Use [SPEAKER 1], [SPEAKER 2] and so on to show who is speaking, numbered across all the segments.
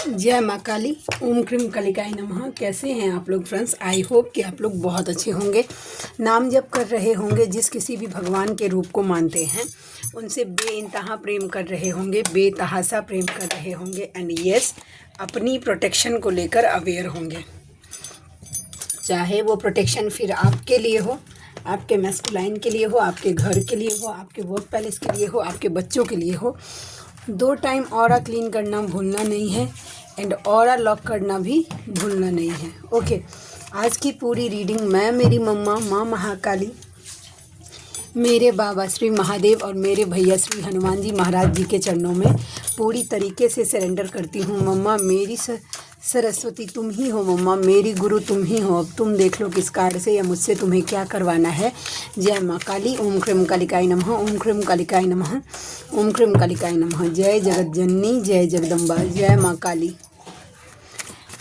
[SPEAKER 1] जय माँ काली। ओम क्रीम कालिकाय नमः। कैसे हैं आप लोग फ्रेंड्स? आई होप कि आप लोग बहुत अच्छे होंगे, नाम जप कर रहे होंगे, जिस किसी भी भगवान के रूप को मानते हैं उनसे बेइंतहा प्रेम कर रहे होंगे, बेतहासा प्रेम कर रहे होंगे एंड यस, अपनी प्रोटेक्शन को लेकर अवेयर होंगे। चाहे वो प्रोटेक्शन फिर आपके लिए हो, आपके मैस्कुलाइन के लिए हो, आपके घर के लिए हो, आपके वर्क पैलेस के लिए हो, आपके बच्चों के लिए हो। 2 टाइम ऑरा क्लीन करना भूलना नहीं है एंड ऑरा लॉक करना भी भूलना नहीं है। ओके, आज की पूरी रीडिंग मैं, मेरी मम्मा माँ महाकाली, मेरे बाबा श्री महादेव और मेरे भैया श्री हनुमान जी महाराज जी के चरणों में पूरी तरीके से सरेंडर करती हूँ। मम्मा मेरी सरस्वती तुम ही हो, मम्मा मेरी गुरु तुम ही हो। अब तुम देख लो किस कार्ड से या मुझसे तुम्हें क्या करवाना है। जय माँ काली। ओम क्रीम कालिकाय नमः। ओम क्रीम कालिकाय नमः। ओम क्रीम कालिकाय नमः। जय जगत जननी, जय जगदम्बा, जय माँ काली।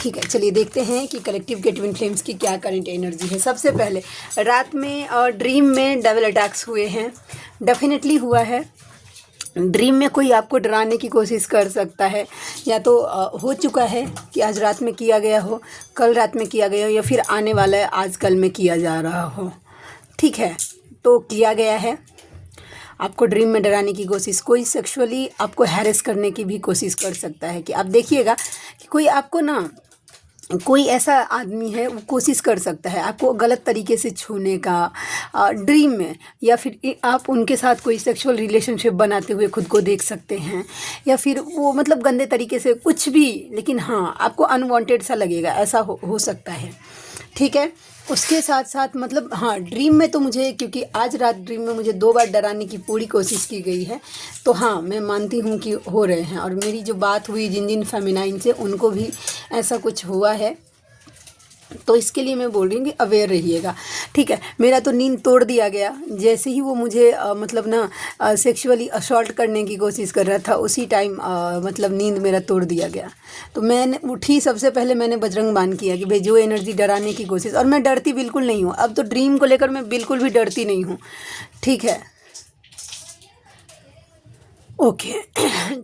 [SPEAKER 1] ठीक है, चलिए देखते हैं कि कलेक्टिव के ट्विन फ्लेम्स की क्या करंट एनर्जी है। सबसे पहले रात में और ड्रीम में डबल अटैक्स हुए हैं, डेफिनेटली हुआ है। ड्रीम में कोई आपको डराने की कोशिश कर सकता है, या तो हो चुका है कि आज रात में किया गया हो, कल रात में किया गया हो, या फिर आने वाला है आज कल में किया जा रहा हो। ठीक है, तो किया गया है। आपको ड्रीम में डराने की कोशिश, कोई सेक्सुअली आपको हैरेस करने की भी कोशिश कर सकता है। कि आप देखिएगा कि कोई आपको ना, कोई ऐसा आदमी है वो कोशिश कर सकता है आपको गलत तरीके से छूने का ड्रीम में, या फिर आप उनके साथ कोई सेक्सुअल रिलेशनशिप बनाते हुए खुद को देख सकते हैं, या फिर वो मतलब गंदे तरीके से कुछ भी, लेकिन हाँ आपको अनवांटेड सा लगेगा, ऐसा हो सकता है। ठीक है, उसके साथ साथ मतलब हाँ, ड्रीम में तो मुझे, क्योंकि आज रात ड्रीम में मुझे 2 बार डराने की पूरी कोशिश की गई है, तो हाँ मैं मानती हूँ कि हो रहे हैं। और मेरी जो बात हुई जिन जिन फेमिनाइन से, उनको भी ऐसा कुछ हुआ है, तो इसके लिए मैं बोल रही हूँ कि अवेयर रहिएगा। ठीक है, मेरा तो नींद तोड़ दिया गया जैसे ही वो मुझे मतलब ना सेक्सुअली असॉल्ट करने की कोशिश कर रहा था, उसी टाइम मतलब नींद मेरा तोड़ दिया गया। तो मैंने उठी, सबसे पहले मैंने बजरंग बाण किया कि भाई जो एनर्जी डराने की कोशिश, और मैं डरती बिल्कुल नहीं हूँ। अब तो ड्रीम को लेकर मैं बिल्कुल भी डरती नहीं हूँ। ठीक है, ओके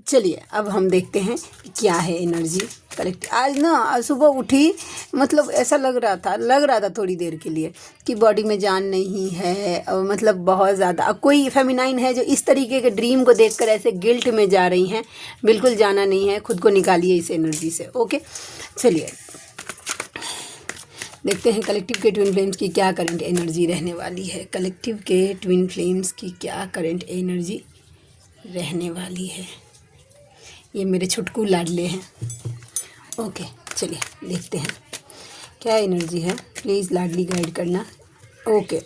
[SPEAKER 1] चलिए अब हम देखते हैं क्या है एनर्जी कलेक्ट। आज ना सुबह उठी, मतलब ऐसा लग रहा था थोड़ी देर के लिए कि बॉडी में जान नहीं है, मतलब बहुत ज़्यादा। अब कोई फेमिनाइन है जो इस तरीके के ड्रीम को देखकर ऐसे गिल्ट में जा रही हैं, बिल्कुल जाना नहीं है, खुद को निकालिए इस एनर्जी से। ओके, चलिए देखते हैं कलेक्टिव के ट्विन फ्लेम्स की क्या करंट एनर्जी रहने वाली है। कलेक्टिव के ट्विन फ्लेम्स की क्या करंट एनर्जी रहने वाली है। ये मेरे छुटकू लाडले हैं। ओके, चलिए देखते हैं क्या एनर्जी है। प्लीज़ लाडली गाइड करना। ओके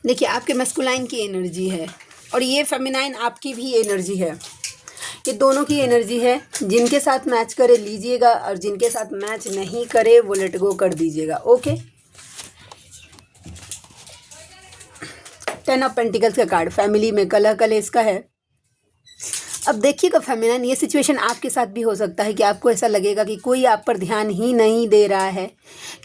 [SPEAKER 1] देखिए, आपके मैस्कुलाइन की एनर्जी है और ये फेमिनाइन आपकी भी एनर्जी है। ये दोनों की एनर्जी है। जिनके साथ मैच करे लीजिएगा, और जिनके साथ मैच नहीं करे वो लेट गो कर दीजिएगा। ओके, 10 ऑफ पेंटिकल्स का कार्ड, फैमिली में कलह कलेश का है। अब देखिएगा फेमिनाइन, ये सिचुएशन आपके साथ भी हो सकता है कि आपको ऐसा लगेगा कि कोई आप पर ध्यान ही नहीं दे रहा है,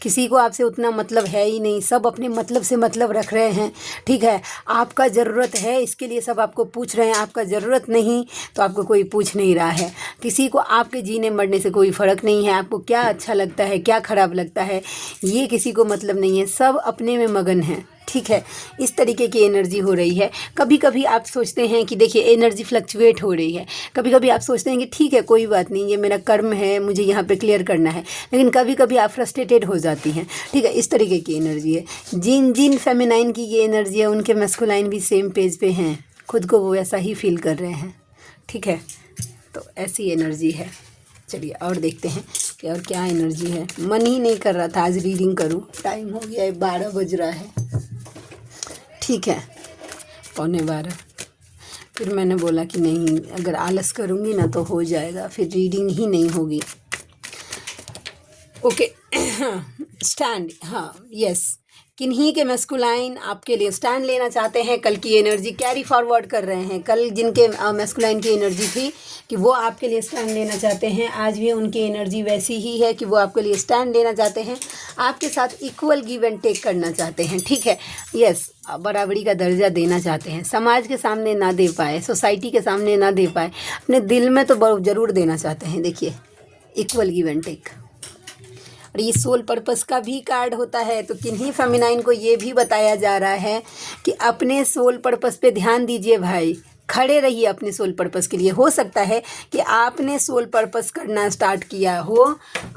[SPEAKER 1] किसी को आपसे उतना मतलब है ही नहीं, सब अपने मतलब से मतलब रख रहे हैं। ठीक है, आपका ज़रूरत है इसके लिए सब आपको पूछ रहे हैं, आपका ज़रूरत नहीं तो आपको कोई पूछ नहीं रहा है। किसी को आपके जीने मरने से कोई फ़र्क नहीं है, आपको क्या अच्छा लगता है क्या ख़राब लगता है ये किसी को मतलब नहीं है, सब अपने में मगन हैं। ठीक है, इस तरीके की एनर्जी हो रही है। कभी कभी आप सोचते हैं कि देखिए एनर्जी फ्लक्चुएट हो रही है, कभी कभी आप सोचते हैं कि ठीक है कोई बात नहीं, ये मेरा कर्म है, मुझे यहाँ पे क्लियर करना है, लेकिन कभी कभी आप फ्रस्ट्रेटेड हो जाती हैं। ठीक है, इस तरीके की एनर्जी है। जिन जिन फेमिनाइन की ये एनर्जी है उनके मैस्कुलाइन भी सेम पेज पे हैं, खुद को वो ऐसा ही फील कर रहे हैं। ठीक है, तो ऐसी एनर्जी है। चलिए और देखते हैं कि और क्या एनर्जी है। मन ही नहीं कर रहा था आज रीडिंग करूँ, टाइम हो गया है, 12 बज रहा है। ठीक है, 11:15। फिर मैंने बोला कि नहीं, अगर आलस करूँगी ना तो हो जाएगा, फिर रीडिंग ही नहीं होगी। ओके हाँ, स्टैंड, हाँ, यस। किन्हीं के मैस्कुलाइन आपके लिए स्टैंड लेना चाहते हैं, कल की एनर्जी कैरी फॉरवर्ड कर रहे हैं। कल जिनके मैस्कुलाइन की एनर्जी थी कि वो आपके लिए स्टैंड लेना चाहते हैं, आज भी उनकी एनर्जी वैसी ही है कि वो आपके लिए स्टैंड लेना चाहते हैं, आपके साथ इक्वल गिव एंड टेक करना चाहते हैं, ठीक है, यस। बराबरी का दर्जा देना चाहते हैं, समाज के सामने ना दे पाए, सोसाइटी के सामने ना दे पाए, अपने दिल में तो ज़रूर देना चाहते हैं। देखिए, इक्वल गिव एंड टेक। और ये सोल पर्पस का भी कार्ड होता है, तो किन्हीं फेमिनाइन को ये भी बताया जा रहा है कि अपने सोल पर्पस पे ध्यान दीजिए भाई, खड़े रहिए अपने सोल पर्पस के लिए। हो सकता है कि आपने सोल पर्पस करना स्टार्ट किया हो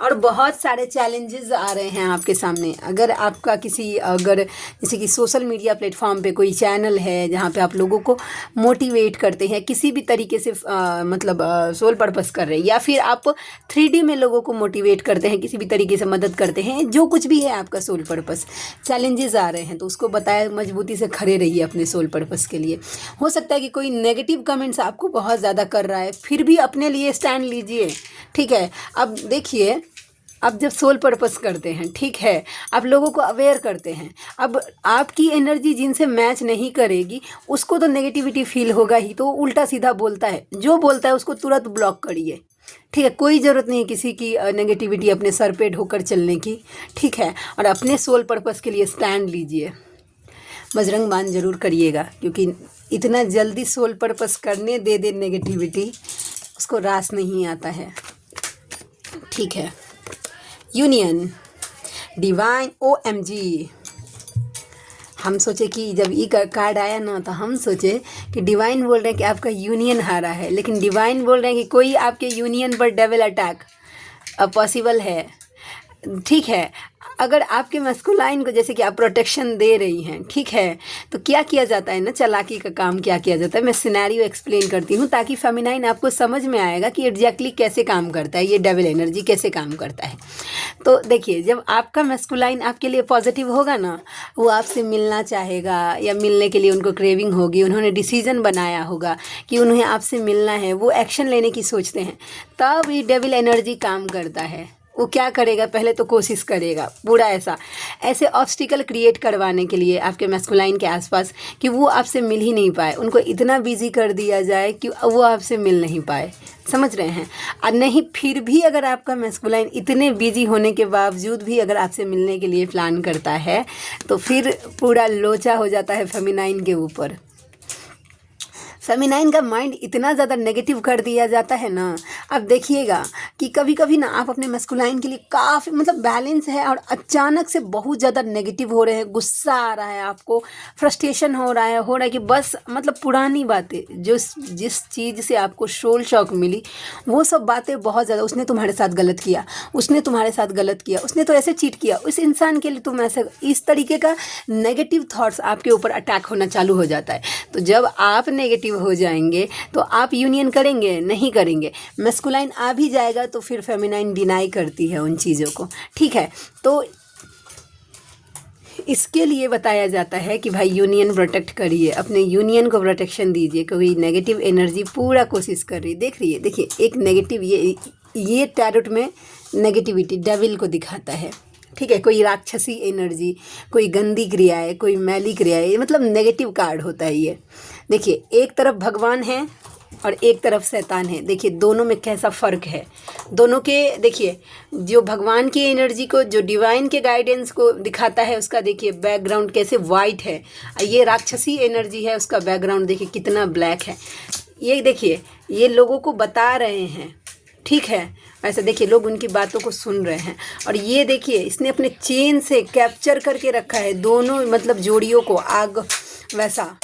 [SPEAKER 1] और बहुत सारे चैलेंजेस आ रहे हैं आपके सामने। अगर आपका अगर जैसे कि सोशल मीडिया प्लेटफॉर्म पे कोई चैनल है जहाँ पे आप लोगों को मोटिवेट करते हैं किसी भी तरीके से, सोल पर्पस कर रहे हैं, या फिर आप 3D में लोगों को मोटिवेट करते हैं, किसी भी तरीके से मदद करते हैं, जो कुछ भी है आपका सोल पर्पस, चैलेंजेस आ रहे हैं तो उसको बताया, मजबूती से खड़े रहिए अपने सोल पर्पस के लिए। हो सकता है कि कोई नेगेटिव कमेंट्स आपको बहुत ज़्यादा कर रहा है, फिर भी अपने लिए स्टैंड लीजिए, ठीक है। अब देखिए, अब जब सोल पर्पस करते हैं, ठीक है, आप लोगों को अवेयर करते हैं, अब आपकी एनर्जी जिनसे मैच नहीं करेगी उसको तो नेगेटिविटी फील होगा ही, तो उल्टा सीधा बोलता है, जो बोलता है उसको तुरंत ब्लॉक करिए, ठीक है। कोई ज़रूरत नहीं है किसी की नेगेटिविटी अपने सर पे ढोकर चलने की, ठीक है। और अपने सोल पर्पस के लिए स्टैंड लीजिए, बजरंग बाण जरूर करिएगा, क्योंकि इतना जल्दी सोल पर्पस करने दे नेगेटिविटी, उसको रास नहीं आता है, ठीक है। Union, divine, OMG। हम सोचे कि जब ये कार्ड आया ना तो हम सोचे कि डिवाइन बोल रहे हैं कि आपका यूनियन हारा है, लेकिन डिवाइन बोल रहे हैं कि कोई आपके यूनियन पर डेविल अटैक पॉसिबल है, ठीक है। अगर आपके मैस्कुलाइन को जैसे कि आप प्रोटेक्शन दे रही हैं, ठीक है, तो क्या किया जाता है ना, चालाकी का काम क्या किया जाता है, मैं सिनेरियो एक्सप्लेन करती हूँ ताकि फेमिनाइन आपको समझ में आएगा कि एग्जैक्टली कैसे काम करता है, ये डेविल एनर्जी कैसे काम करता है। तो देखिए, जब आपका मैस्कुलाइन आपके लिए पॉजिटिव होगा ना, वो आपसे मिलना चाहेगा या मिलने के लिए उनको क्रेविंग होगी, उन्होंने डिसीजन बनाया होगा कि उन्हें आपसे मिलना है, वो एक्शन लेने की सोचते हैं, तब ये डेविल एनर्जी काम करता है। वो क्या करेगा, पहले तो कोशिश करेगा पूरा ऐसे ऑब्स्टिकल क्रिएट करवाने के लिए आपके मैस्कुलाइन के आसपास कि वो आपसे मिल ही नहीं पाए, उनको इतना बिजी कर दिया जाए कि वो आपसे मिल नहीं पाए, समझ रहे हैं। और नहीं, फिर भी अगर आपका मैस्कुलाइन इतने बिजी होने के बावजूद भी अगर आपसे मिलने के लिए प्लान करता है तो फिर पूरा लोचा हो जाता है फेमिनाइन के ऊपर। फेमिनाइन का माइंड इतना ज़्यादा नेगेटिव कर दिया जाता है ना। अब देखिएगा कि कभी कभी ना आप अपने मैस्कुलाइन के लिए काफ़ी बैलेंस है और अचानक से बहुत ज़्यादा नेगेटिव हो रहे हैं, गुस्सा आ रहा है, आपको फ्रस्ट्रेशन हो रहा है कि बस पुरानी बातें, जो जिस चीज़ से आपको सोल शॉक मिली वो सब बातें बहुत ज़्यादा, उसने तुम्हारे साथ गलत किया, उसने तुम्हारे साथ गलत किया, उसने तो ऐसे चीट किया, उस इंसान के लिए तुम ऐसे, इस तरीके का नेगेटिव थॉट्स आपके ऊपर अटैक होना चालू हो जाता है। तो जब आप नेगेटिव हो जाएंगे तो आप यूनियन करेंगे नहीं करेंगे, मैस्कुलाइन आ भी जाएगा तो फिर फेमिनाइन डिनाई करती है उन चीज़ों को, ठीक है। तो इसके लिए बताया जाता है कि भाई यूनियन प्रोटेक्ट करिए, अपने यूनियन को प्रोटेक्शन दीजिए, क्योंकि नेगेटिव एनर्जी पूरा कोशिश कर रही है। देख रही है, देखिए, एक नेगेटिव ये टैरोट में नेगेटिविटी डेविल को दिखाता है, ठीक है। कोई राक्षसी एनर्जी, कोई गंदी क्रियाएं, कोई मैली क्रियाएं, नेगेटिव कार्ड होता है ये। देखिए, एक तरफ भगवान है और एक तरफ शैतान है। देखिए दोनों में कैसा फ़र्क है, दोनों के। देखिए, जो भगवान की एनर्जी को, जो डिवाइन के गाइडेंस को दिखाता है, उसका देखिए बैकग्राउंड कैसे वाइट है, ये राक्षसी एनर्जी है, उसका बैकग्राउंड देखिए कितना ब्लैक है। ये देखिए, ये लोगों को बता रहे हैं, ठीक है। ऐसा देखिए, लोग उनकी बातों को सुन रहे हैं। और ये देखिए, इसने अपने चेन से कैप्चर करके रखा है दोनों जोड़ियों को, आग वैसा,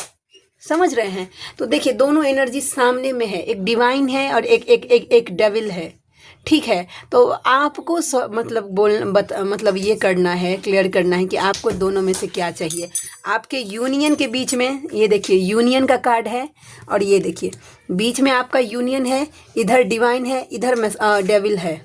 [SPEAKER 1] समझ रहे हैं। तो देखिए, दोनों एनर्जी सामने में है, एक डिवाइन है और एक डेविल है, ठीक है। तो आपको ये करना है, क्लियर करना है कि आपको दोनों में से क्या चाहिए। आपके यूनियन के बीच में, ये देखिए यूनियन का कार्ड है, और ये देखिए बीच में आपका यूनियन है, इधर डिवाइन है, इधर डेविल है।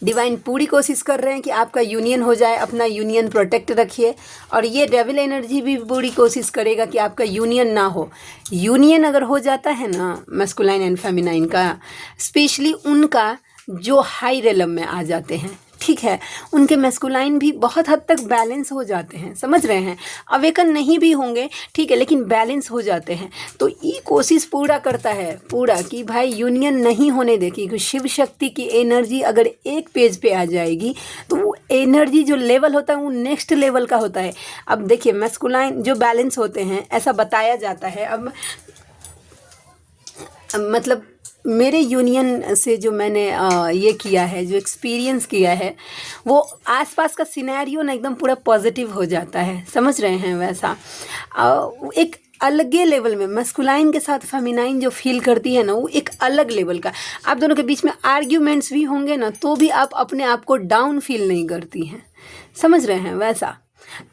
[SPEAKER 1] डिवाइन पूरी कोशिश कर रहे हैं कि आपका यूनियन हो जाए, अपना यूनियन प्रोटेक्ट रखिए। और ये डेविल एनर्जी भी पूरी कोशिश करेगा कि आपका यूनियन ना हो। यूनियन अगर हो जाता है ना मैस्कुलाइन एंड फेमिनाइन का, स्पेशली उनका जो हाई रेलम में आ जाते हैं, ठीक है, उनके मैस्कुलाइन भी बहुत हद तक बैलेंस हो जाते हैं, समझ रहे हैं। अवेकन नहीं भी होंगे, ठीक है, लेकिन बैलेंस हो जाते हैं। तो ये कोशिश पूरा करता है पूरा कि भाई यूनियन नहीं होने दे, कि शिव शक्ति की एनर्जी अगर एक पेज पे आ जाएगी तो वो एनर्जी जो लेवल होता है वो नेक्स्ट लेवल का होता है। अब देखिए मैस्कुलाइन जो बैलेंस होते हैं ऐसा बताया जाता है। अब मतलब मेरे यूनियन से जो मैंने ये किया है, जो एक्सपीरियंस किया है, वो आसपास का सिनेरियो ना एकदम पूरा पॉजिटिव हो जाता है, समझ रहे हैं। वैसा एक अलगे लेवल में मस्कुलाइन के साथ फेमिनाइन जो फील करती है ना, वो एक अलग लेवल का। आप दोनों के बीच में आर्ग्यूमेंट्स भी होंगे ना, तो भी आप अपने आप को डाउन फील नहीं करती हैं, समझ रहे हैं। वैसा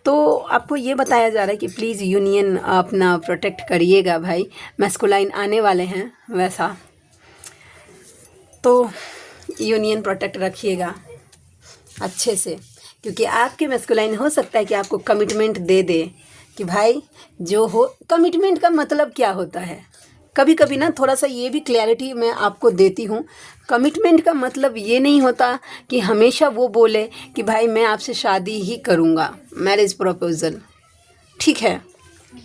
[SPEAKER 1] तो आपको ये बताया जा रहा है कि प्लीज़ यूनियन अपना प्रोटेक्ट करिएगा भाई, मैस्कुलाइन आने वाले हैं। वैसा तो यूनियन प्रोटेक्ट रखिएगा अच्छे से, क्योंकि आपके मैस्कुलाइन हो सकता है कि आपको कमिटमेंट दे दे कि भाई जो हो। कमिटमेंट का मतलब क्या होता है, कभी कभी ना थोड़ा सा ये भी क्लैरिटी मैं आपको देती हूँ। कमिटमेंट का मतलब ये नहीं होता कि हमेशा वो बोले कि भाई मैं आपसे शादी ही करूँगा, मैरिज प्रपोजल, ठीक है,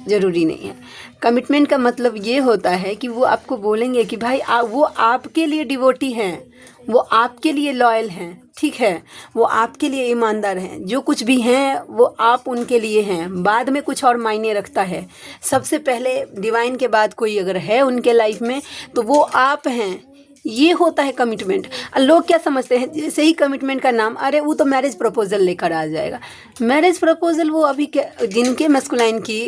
[SPEAKER 1] ज़रूरी नहीं है। कमिटमेंट का मतलब ये होता है कि वो आपको बोलेंगे कि भाई वो आपके लिए डिवोटी हैं, वो आपके लिए लॉयल हैं, ठीक है, वो आपके लिए ईमानदार हैं। जो कुछ भी हैं वो आप उनके लिए हैं, बाद में कुछ और मायने रखता है। सबसे पहले डिवाइन के बाद कोई अगर है उनके लाइफ में तो वो आप हैं। ये होता है कमिटमेंट। लोग क्या समझते हैं, जैसे ही कमिटमेंट का नाम, अरे वो तो मैरिज प्रपोजल लेकर आ जाएगा। मैरिज प्रपोजल वो अभी जिनके मैस्कुलाइन की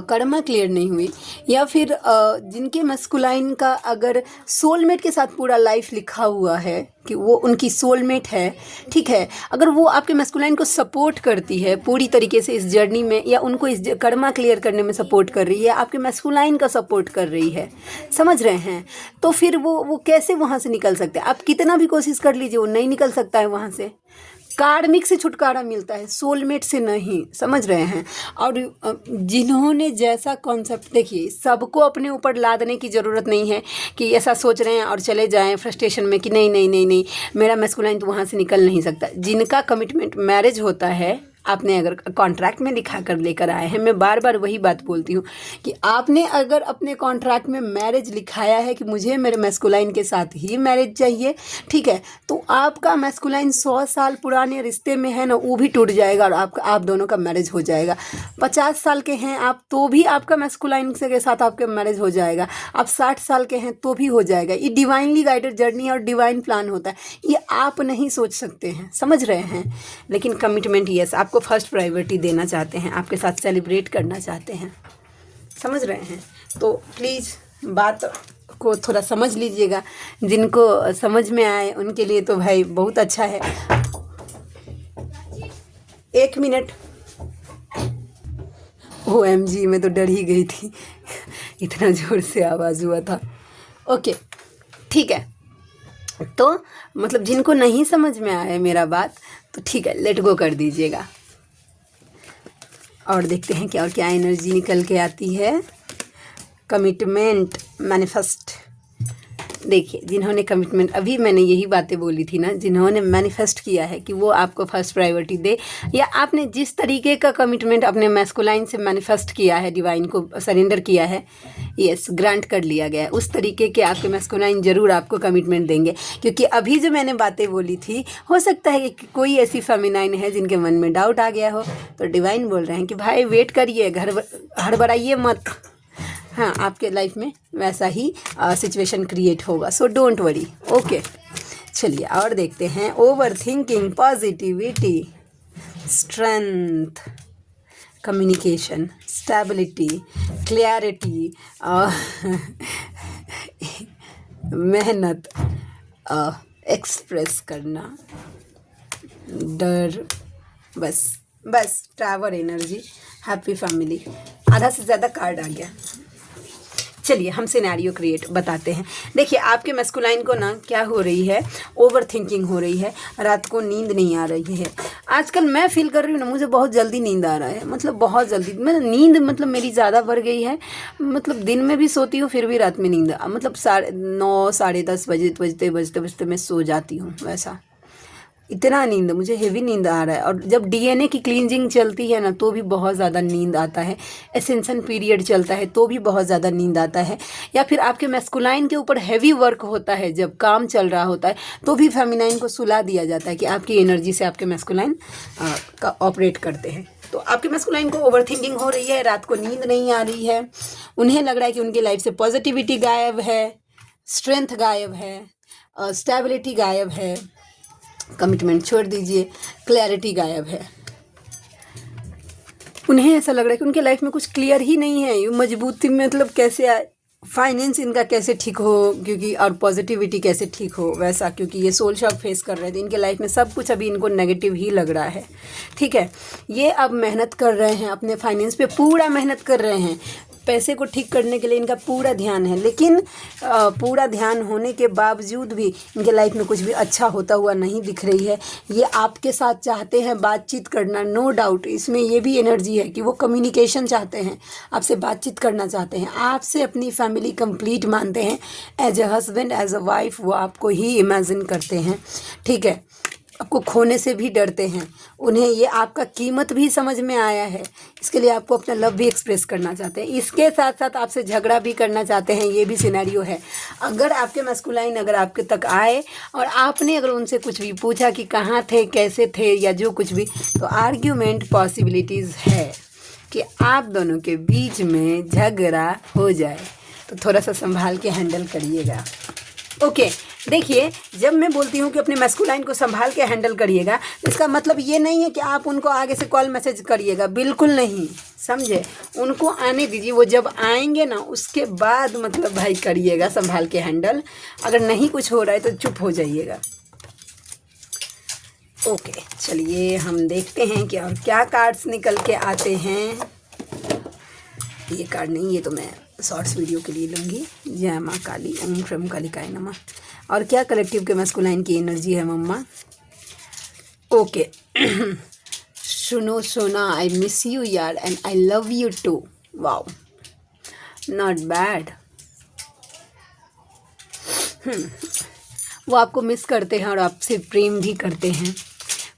[SPEAKER 1] कर्मा क्लियर नहीं हुई, या फिर जिनके मस्कुलाइन का अगर सोलमेट के साथ पूरा लाइफ लिखा हुआ है कि वो उनकी सोलमेट है, ठीक है, अगर वो आपके मस्कुलाइन को सपोर्ट करती है पूरी तरीके से इस जर्नी में, या उनको इस कर्मा क्लियर करने में सपोर्ट कर रही है, आपके मस्कुलाइन का सपोर्ट कर रही है, समझ रहे हैं, तो फिर वो कैसे वहाँ से निकल सकते हैं। आप कितना भी कोशिश कर लीजिए, वो नहीं निकल सकता है वहाँ से। कार्मिक से छुटकारा मिलता है, सोलमेट से नहीं, समझ रहे हैं। और जिन्होंने जैसा कॉन्सेप्ट, देखिए सबको अपने ऊपर लादने की ज़रूरत नहीं है कि ऐसा सोच रहे हैं और चले जाएं फ्रस्ट्रेशन में कि नहीं नहीं नहीं नहीं मेरा मैस्कुलाइन तो वहाँ से निकल नहीं सकता। जिनका कमिटमेंट मैरिज होता है, आपने अगर कॉन्ट्रैक्ट में लिखा कर लेकर आए हैं, मैं बार बार वही बात बोलती हूँ कि आपने अगर अपने कॉन्ट्रैक्ट में मैरिज लिखाया है कि मुझे मेरे मैस्कुलाइन के साथ ही मैरिज चाहिए, ठीक है, तो आपका मैस्कुलाइन 100 साल पुराने रिश्ते में है ना, वो भी टूट जाएगा और आप दोनों का मैरिज हो जाएगा। 50 साल के हैं आप तो भी आपका मैस्कुलाइन से के साथ आपका मैरिज हो जाएगा। आप 60 साल के हैं तो भी हो जाएगा। ये डिवाइनली गाइडेड जर्नी और डिवाइन प्लान होता है, ये आप नहीं सोच सकते हैं, समझ रहे हैं। लेकिन कमिटमेंट यस, आपको फर्स्ट प्रायोरिटी देना चाहते हैं, आपके साथ सेलिब्रेट करना चाहते हैं, समझ रहे हैं। तो प्लीज़ बात को थोड़ा समझ लीजिएगा। जिनको समझ में आए उनके लिए तो भाई बहुत अच्छा है। 1 मिनट, OMG, मैं तो डर ही गई थी, इतना ज़ोर से आवाज़ हुआ था। ओके, ठीक है, तो मतलब जिनको नहीं समझ में आए मेरा बात, तो ठीक है, लेट गो कर दीजिएगा। और देखते हैं क्या और क्या एनर्जी निकल के आती है। कमिटमेंट मैनिफेस्ट, देखिए जिन्होंने कमिटमेंट, अभी मैंने यही बातें बोली थी ना, जिन्होंने मैनिफेस्ट किया है कि वो आपको फर्स्ट प्रायोरिटी दे, या आपने जिस तरीके का कमिटमेंट अपने मैस्कुलाइन से मैनिफेस्ट किया है, डिवाइन को सरेंडर किया है, यस, ग्रांट कर लिया गया है, उस तरीके के आपके मैस्कुलाइन ज़रूर आपको कमिटमेंट देंगे। क्योंकि अभी जो मैंने बातें बोली थी, हो सकता है कि कोई ऐसी फेमिनाइन है जिनके मन में डाउट आ गया हो, तो डिवाइन बोल रहे हैं कि भाई वेट करिए, हड़बड़ाइए मत। हाँ, आपके लाइफ में वैसा ही सिचुएशन क्रिएट होगा, सो डोंट वरी। ओके, चलिए और देखते हैं। Over thinking, positivity, strength, communication, stability, clarity, मेहनत, एक्सप्रेस करना, डर, बस टावर एनर्जी, हैप्पी फैमिली। आधा से ज़्यादा कार्ड आ गया। चलिए हम सिनेरियो क्रिएट बताते हैं। देखिए आपके मैस्कुलाइन को ना क्या हो रही है, ओवर थिंकिंग हो रही है, रात को नींद नहीं आ रही है। आजकल मैं फील कर रही हूँ ना, मुझे बहुत जल्दी नींद आ रहा है, मतलब बहुत जल्दी। मैं नींद मतलब मेरी ज़्यादा बढ़ गई है, मतलब दिन में भी सोती हूँ फिर भी रात में नींद मतलब 9, 10:30 बजते मैं सो जाती हूँ। वैसा इतना नींद, मुझे हेवी नींद आ रहा है। और जब डीएनए की क्लींजिंग चलती है ना तो भी बहुत ज़्यादा नींद आता है। एसेंशन पीरियड चलता है तो भी बहुत ज़्यादा नींद आता है। या फिर आपके मैस्कुलाइन के ऊपर हैवी वर्क होता है, जब काम चल रहा होता है तो भी फेमिनाइन को सुला दिया जाता है कि आपकी एनर्जी से आपके मैस्कुलाइन का ऑपरेट करते हैं। तो आपके मैस्कुलाइन को ओवर थिंकिंग हो रही है, रात को नींद नहीं आ रही है, उन्हें लग रहा है कि उनकी लाइफ से पॉजिटिविटी गायब है, स्ट्रेंथ गायब है, स्टेबिलिटी गायब है, कमिटमेंट छोड़ दीजिए, क्लैरिटी गायब है। उन्हें ऐसा लग रहा है कि उनके लाइफ में कुछ क्लियर ही नहीं है। ये मजबूती मतलब कैसे आए, फाइनेंस इनका कैसे ठीक हो, क्योंकि और पॉजिटिविटी कैसे ठीक हो वैसा, क्योंकि ये सोल शॉक फेस कर रहे थे। इनके लाइफ में सब कुछ अभी इनको नेगेटिव ही लग रहा है। ठीक है, ये अब मेहनत कर रहे हैं, अपने फाइनेंस पे पूरा मेहनत कर रहे हैं, पैसे को ठीक करने के लिए इनका पूरा ध्यान है। लेकिन पूरा ध्यान होने के बावजूद भी इनके लाइफ में कुछ भी अच्छा होता हुआ नहीं दिख रही है। ये आपके साथ चाहते हैं बातचीत करना, नो डाउट इसमें ये भी एनर्जी है कि वो कम्युनिकेशन चाहते हैं, आपसे बातचीत करना चाहते हैं, आपसे अपनी फैमिली कंप्लीट मानते हैं। As a husband, as a wife वो आपको ही इमेजिन करते हैं। ठीक है, आपको खोने से भी डरते हैं। उन्हें ये आपका कीमत भी समझ में आया है, इसके लिए आपको अपना लव भी एक्सप्रेस करना चाहते हैं। इसके साथ साथ आपसे झगड़ा भी करना चाहते हैं, ये भी सिनेरियो है। अगर आपके मैस्कुलाइन अगर आपके तक आए और आपने अगर उनसे कुछ भी पूछा कि कहाँ थे, कैसे थे, या जो कुछ भी, तो आर्ग्यूमेंट पॉसिबिलिटीज़ है कि आप दोनों के बीच में झगड़ा हो जाए। तो थोड़ा सा संभाल के हैंडल करिएगा। ओके, देखिए जब मैं बोलती हूँ कि अपने मैस्कुलाइन को संभाल के हैंडल करिएगा, इसका मतलब ये नहीं है कि आप उनको आगे से कॉल मैसेज करिएगा, बिल्कुल नहीं, समझे। उनको आने दीजिए, वो जब आएंगे ना उसके बाद मतलब भाई करिएगा संभाल के हैंडल। अगर नहीं कुछ हो रहा है तो चुप हो जाइएगा। ओके, चलिए हम देखते हैं कि और क्या कार्ड्स निकल के आते हैं। ये कार्ड नहीं, ये तो मैं शॉर्ट्स वीडियो के लिए लूँगी। जय माँ काली, ओम क्रम कालिकाय नमः। और क्या कलेक्टिव के मैस्कुलाइन की एनर्जी है मम्मा। ओके सुनो सोना, आई मिस यू यार and I love you too. Wow, not bad. वो आपको मिस करते हैं और आपसे प्रेम भी करते हैं।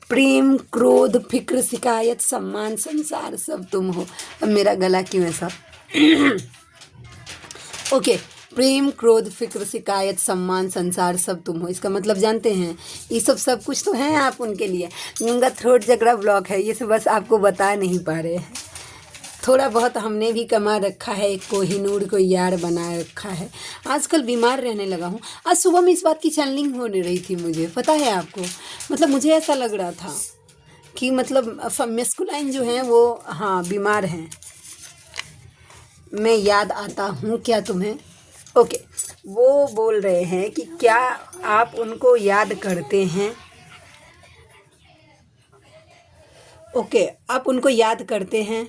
[SPEAKER 1] प्रेम, क्रोध, फिक्र, शिकायत, सम्मान, संसार सब तुम हो। अब मेरा गला क्यों ऐसा ओके, प्रेम, क्रोध, फिक्र, शिकायत, सम्मान, संसार सब तुम हो, इसका मतलब जानते हैं, ये सब कुछ तो हैं आप उनके लिए। उनका थ्रोट चक्रा ब्लॉक है, ये सब बस आपको बता नहीं पा रहे हैं। थोड़ा बहुत हमने भी कमा रखा है, एक कोहिनूर को यार बना रखा है। आजकल बीमार रहने लगा हूँ। आज सुबह में इस बात की चैनलिंग होने रही थी मुझे, पता है आपको, मतलब मुझे ऐसा लग रहा था कि मतलब मैस्कुलाइन जो हैं वो हाँ बीमार हैं। मैं याद आता हूँ क्या तुम्हें? ओके, वो बोल रहे हैं कि क्या आप उनको याद करते हैं? ओके, आप उनको याद करते हैं?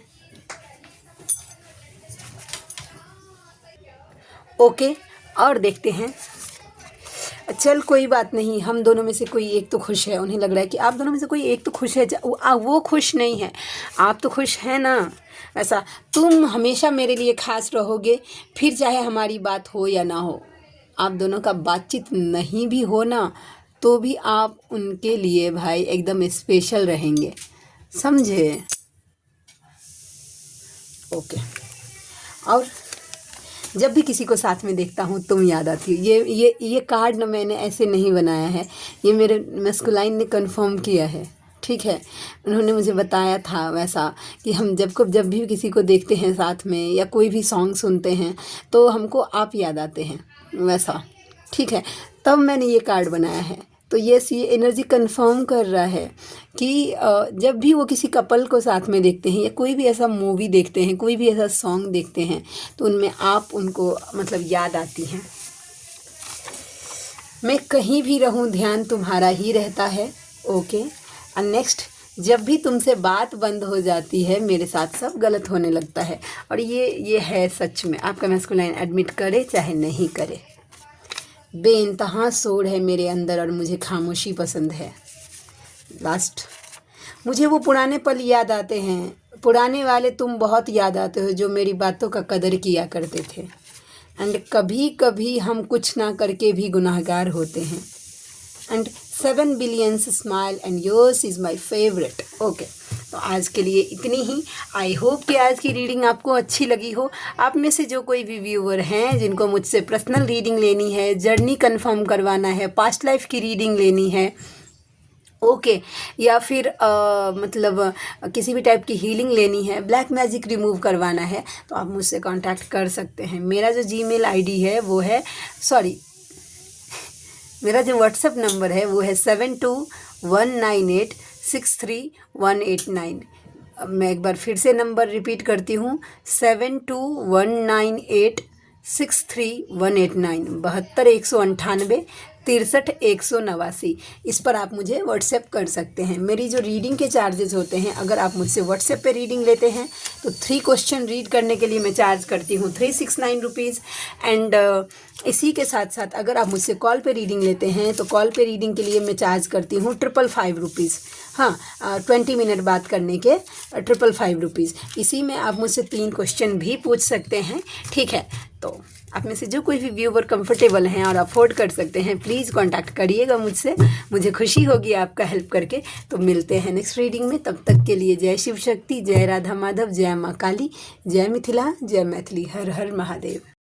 [SPEAKER 1] ओके, और देखते हैं। चल कोई बात नहीं, हम दोनों में से कोई एक तो खुश है। उन्हें लग रहा है कि आप दोनों में से कोई एक तो खुश है। वो खुश नहीं है, आप तो खुश हैं ना। ऐसा तुम हमेशा मेरे लिए खास रहोगे, फिर चाहे हमारी बात हो या ना हो। आप दोनों का बातचीत नहीं भी हो ना तो भी आप उनके लिए भाई एकदम स्पेशल रहेंगे, समझे। ओके, और जब भी किसी को साथ में देखता हूँ तुम याद आती हो। ये कार्ड ना मैंने ऐसे नहीं बनाया है, ये मेरे मैस्कुलाइन ने कंफर्म किया है। ठीक है, उन्होंने मुझे बताया था वैसा कि हम जब भी किसी को देखते हैं साथ में या कोई भी सॉन्ग सुनते हैं तो हमको आप याद आते हैं वैसा। ठीक है, तब मैंने ये कार्ड बनाया है। तो ये एनर्जी कंफर्म कर रहा है कि जब भी वो किसी कपल को साथ में देखते हैं या कोई भी ऐसा मूवी देखते हैं, कोई भी ऐसा सॉन्ग देखते हैं तो उनमें आप उनको मतलब याद आती हैं। मैं कहीं भी रहूं ध्यान तुम्हारा ही रहता है। ओके, और नेक्स्ट, जब भी तुमसे बात बंद हो जाती है मेरे साथ सब गलत होने लगता है। और ये है सच में, आपका मैस्कुलाइन एडमिट करे चाहे नहीं करे। बेइंतहा शोर है मेरे अंदर और मुझे खामोशी पसंद है। लास्ट, मुझे वो पुराने पल याद आते हैं, पुराने वाले तुम बहुत याद आते हो जो मेरी बातों का कदर किया करते थे। एंड कभी कभी हम कुछ ना करके भी गुनाहगार होते हैं। And 7 billions smile and yours is my favourite. Okay, तो आज के लिए इतनी ही। आई होप कि आज की रीडिंग आपको अच्छी लगी हो। आप में से जो कोई भी व्यूअर हैं जिनको मुझसे पर्सनल रीडिंग लेनी है, जर्नी कंफर्म करवाना है, पास्ट लाइफ की रीडिंग लेनी है, ओके या फिर मतलब किसी भी टाइप की हीलिंग लेनी है, ब्लैक मैजिक रिमूव करवाना है, तो आप मुझसे कांटेक्ट कर सकते हैं। मेरा जो जीमेल आईडी है वो है मेरा जो व्हाट्सएप नंबर है वो है 7219863189। अब मैं एक बार फिर से नंबर रिपीट करती हूँ, 7219863189, 72 198 63 189। इस पर आप मुझे व्हाट्सएप कर सकते हैं। मेरी जो रीडिंग के चार्जेस होते हैं, अगर आप मुझसे व्हाट्सएप पे रीडिंग लेते हैं तो 3 क्वेश्चन रीड करने के लिए मैं चार्ज करती हूँ 369 रुपीज़। एंड इसी के साथ साथ अगर आप मुझसे कॉल पे रीडिंग लेते हैं तो कॉल पे रीडिंग के लिए मैं चार्ज करती हूँ 555 रुपीज़। हाँ, 20 मिनट बात करने के 555 रुपीज़। इसी में आप मुझसे 3 क्वेश्चन भी पूछ सकते हैं, ठीक है। तो आप में से जो कोई भी व्यूवर कंफर्टेबल हैं और अफोर्ड कर सकते हैं, प्लीज़ कांटेक्ट करिएगा मुझसे। मुझे खुशी होगी आपका हेल्प करके। तो मिलते हैं नेक्स्ट रीडिंग में, तब तक के लिए जय शिव शक्ति, जय राधा माधव, जय माँ काली, जय मिथिला, जय मैथिली, हर हर महादेव।